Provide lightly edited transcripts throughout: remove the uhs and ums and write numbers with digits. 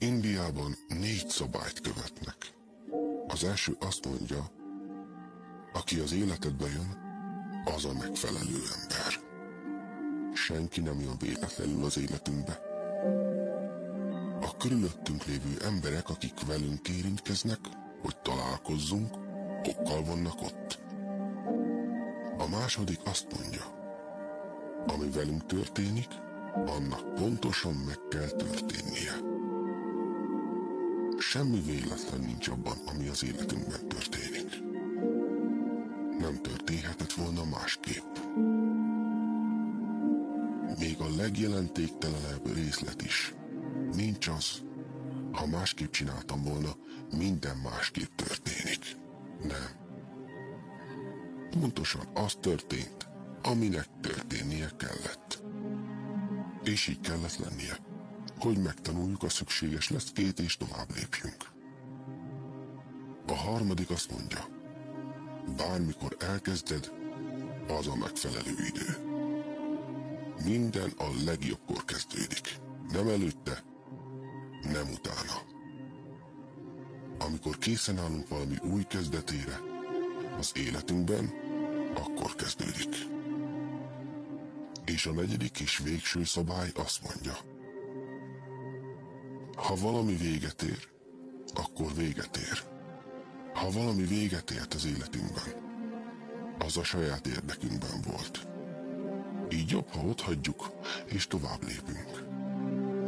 Indiában 4 szabályt követnek. Az első azt mondja, aki az életedbe jön, az a megfelelő ember. Senki nem jön véletlenül az életünkbe. A körülöttünk lévő emberek, akik velünk érintkeznek, hogy találkozzunk, okkal vannak ott. A második azt mondja, ami velünk történik, annak pontosan meg kell történnie. Semmi véletlen nincs abban, ami az életünkben történik. Nem történhetett volna másképp. Még a legjelentéktelenebb részlet is. Nincs az, ha másképp csináltam volna, minden másképp történik. Nem. Pontosan az történt, aminek történnie kellett. És így kellett lennie, hogy megtanuljuk a szükséges leckét és tovább lépjünk. A harmadik azt mondja, bármikor elkezded, az a megfelelő idő. Minden a legjobbkor kezdődik. Nem előtte, nem utána. Amikor készen állunk valami új kezdetére, az életünkben, akkor kezdődik. És a negyedik és végső szabály azt mondja, ha valami véget ér, akkor véget ér. Ha valami véget ért az életünkben, az a saját érdekünkben volt. Így jobb, ha ott hagyjuk, és tovább lépünk.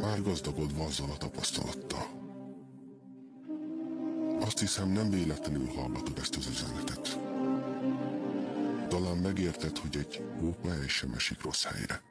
Már gazdagodva azzal a tapasztalattal. Azt hiszem, nem véletlenül hallgatod ezt az üzenetet. Talán megérted, hogy egy hópehely sem esik rossz helyre.